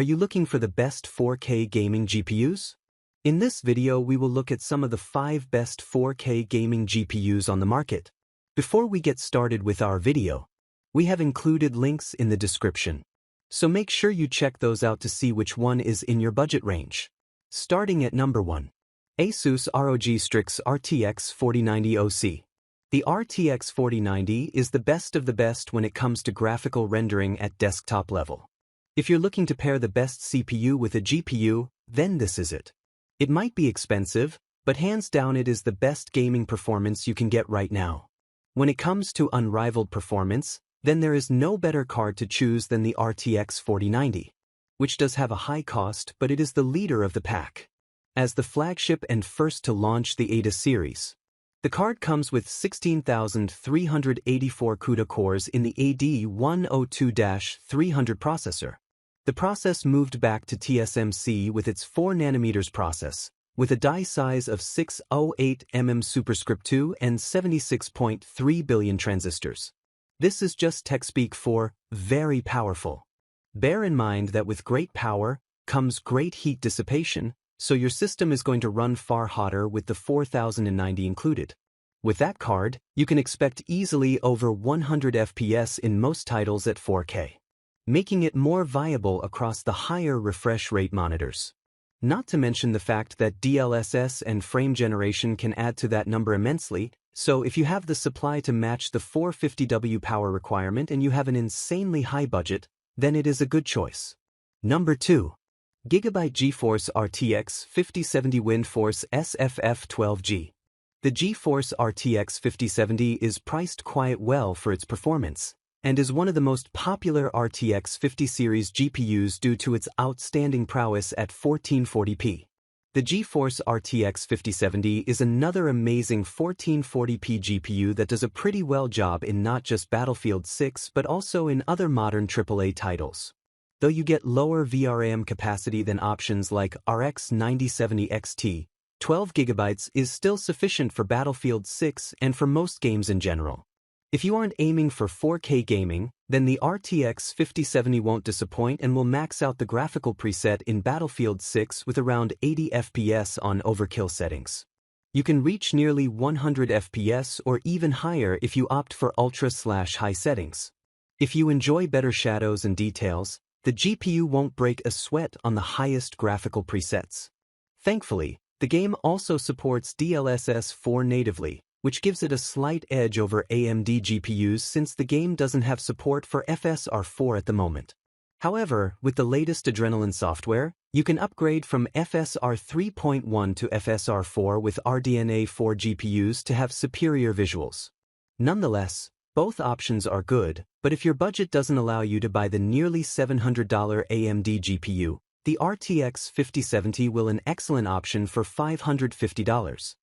Are you looking for the best 4K gaming GPUs? In this video we will look at some of the 5 best 4K gaming GPUs on the market. Before we get started with our video, we have included links in the description. So make sure you check those out to see which one is in your budget range. Starting at number 1. ASUS ROG Strix RTX 4090 OC. The RTX 4090 is the best of the best when it comes to graphical rendering at desktop level. If you're looking to pair the best CPU with a GPU, then this is it. It might be expensive, but hands down it is the best gaming performance you can get right now. When it comes to unrivaled performance, then there is no better card to choose than the RTX 4090, which does have a high cost, but it is the leader of the pack. As the flagship and first to launch the AORUS series, the card comes with 16,384 CUDA cores in the AD102-300 processor. The process moved back to TSMC with its 4nm process, with a die size of 608 mm superscript 2 and 76.3 billion transistors. This is just tech speak for very powerful. Bear in mind that with great power comes great heat dissipation, so your system is going to run far hotter with the 4090 included. With that card, you can expect easily over 100 FPS in most titles at 4K, making it more viable across the higher refresh rate monitors. Not to mention the fact that DLSS and frame generation can add to that number immensely, so if you have the supply to match the 450W power requirement and you have an insanely high budget, then it is a good choice. Number 2. GIGABYTE GeForce RTX 5070 Windforce SFF12G. The GeForce RTX 5070 is priced quite well for its performance, and is one of the most popular RTX 50 series GPUs due to its outstanding prowess at 1440p. The GeForce RTX 5070 is another amazing 1440p GPU that does a pretty well job in not just Battlefield 6 but also in other modern AAA titles. Though you get lower VRAM capacity than options like RX 9070 XT, 12GB is still sufficient for Battlefield 6 and for most games in general. If you aren't aiming for 4K gaming, then the RTX 5070 won't disappoint and will max out the graphical preset in Battlefield 6 with around 80 FPS on overkill settings. You can reach nearly 100 FPS or even higher if you opt for ultra/high settings. If you enjoy better shadows and details, the GPU won't break a sweat on the highest graphical presets. Thankfully, the game also supports DLSS 4 natively, which gives it a slight edge over AMD GPUs since the game doesn't have support for FSR 4 at the moment. However, with the latest Adrenalin software, you can upgrade from FSR 3.1 to FSR 4 with RDNA 4 GPUs to have superior visuals. Nonetheless, both options are good, but if your budget doesn't allow you to buy the nearly $700 AMD GPU, the RTX 5070 will an excellent option for $550.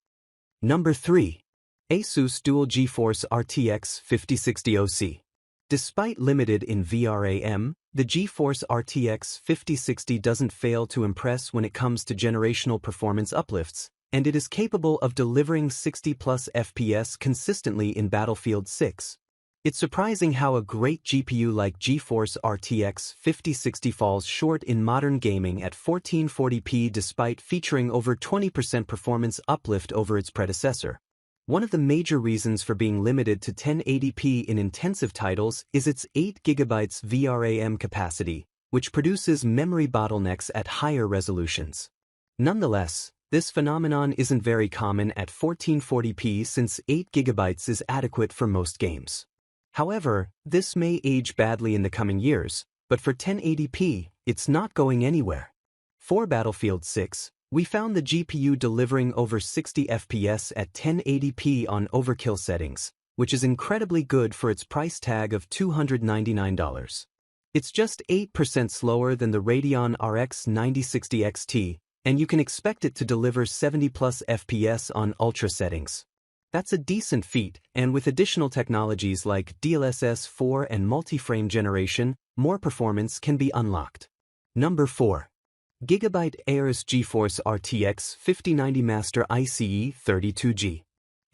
Number 3. ASUS Dual GeForce RTX 5060 OC. Despite limited in VRAM, the GeForce RTX 5060 doesn't fail to impress when it comes to generational performance uplifts, and it is capable of delivering 60+ FPS consistently in Battlefield 6. It's surprising how a great GPU like GeForce RTX 5060 falls short in modern gaming at 1440p despite featuring over 20% performance uplift over its predecessor. One of the major reasons for being limited to 1080p in intensive titles is its 8GB VRAM capacity, which produces memory bottlenecks at higher resolutions. Nonetheless, this phenomenon isn't very common at 1440p since 8GB is adequate for most games. However, this may age badly in the coming years, but for 1080p, it's not going anywhere. For Battlefield 6, we found the GPU delivering over 60 FPS at 1080p on overkill settings, which is incredibly good for its price tag of $299. It's just 8% slower than the Radeon RX 9060 XT, and you can expect it to deliver 70+ FPS on ultra settings. That's a decent feat, and with additional technologies like DLSS 4 and multi-frame generation, more performance can be unlocked. Number 4. GIGABYTE AORUS GeForce RTX 5090 Master ICE 32G.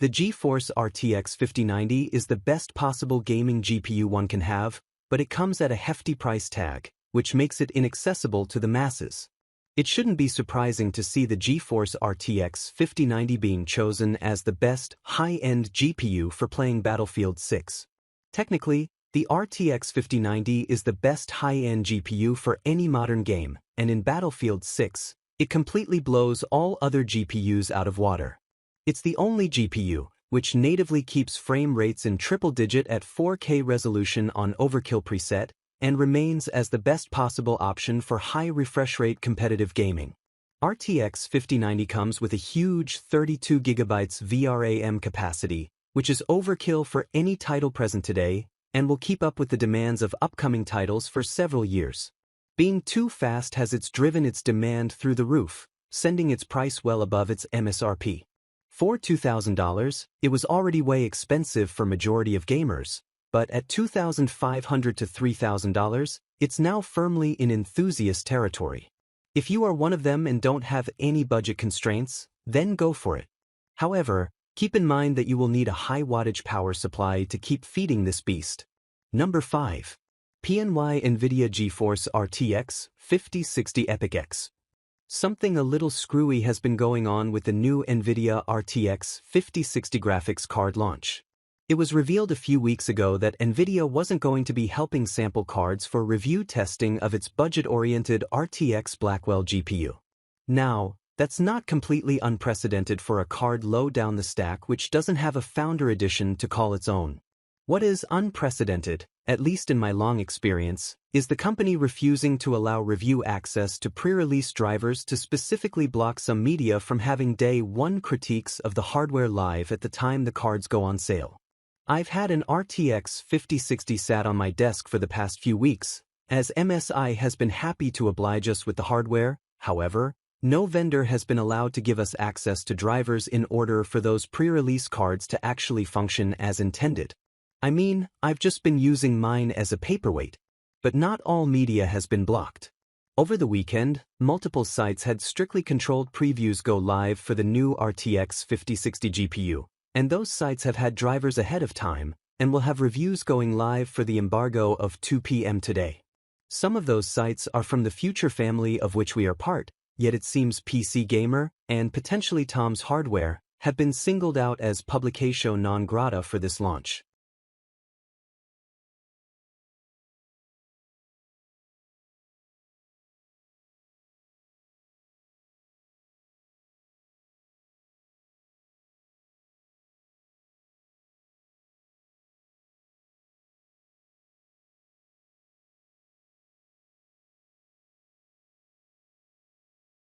The GeForce RTX 5090 is the best possible gaming GPU one can have, but it comes at a hefty price tag, which makes it inaccessible to the masses. It shouldn't be surprising to see the GeForce RTX 5090 being chosen as the best high-end GPU for playing Battlefield 6. Technically, the RTX 5090 is the best high-end GPU for any modern game, and in Battlefield 6, it completely blows all other GPUs out of water. It's the only GPU which natively keeps frame rates in triple-digit at 4K resolution on Overkill preset, and remains as the best possible option for high refresh rate competitive gaming. RTX 5090 comes with a huge 32GB VRAM capacity, which is overkill for any title present today, and will keep up with the demands of upcoming titles for several years. Being too fast has driven its demand through the roof, sending its price well above its MSRP. For $2,000, it was already way expensive for majority of gamers, but at $2,500 to $3,000, it's now firmly in enthusiast territory. If you are one of them and don't have any budget constraints, then go for it. However, keep in mind that you will need a high wattage power supply to keep feeding this beast. Number 5. PNY NVIDIA GeForce RTX 5060 EPIC-X. Something a little screwy has been going on with the new NVIDIA RTX 5060 graphics card launch. It was revealed a few weeks ago that NVIDIA wasn't going to be helping sample cards for review testing of its budget-oriented RTX Blackwell GPU. Now, that's not completely unprecedented for a card low down the stack which doesn't have a Founder Edition to call its own. What is unprecedented, at least in my long experience, is the company refusing to allow review access to pre-release drivers to specifically block some media from having day one critiques of the hardware live at the time the cards go on sale. I've had an RTX 5060 sat on my desk for the past few weeks, as MSI has been happy to oblige us with the hardware. However, no vendor has been allowed to give us access to drivers in order for those pre-release cards to actually function as intended. I mean, I've just been using mine as a paperweight, but not all media has been blocked. Over the weekend, multiple sites had strictly controlled previews go live for the new RTX 5060 GPU, and those sites have had drivers ahead of time, and will have reviews going live for the embargo of 2 p.m. today. Some of those sites are from the future family of which we are part, yet it seems PC Gamer, and potentially Tom's Hardware, have been singled out as publication non grata for this launch.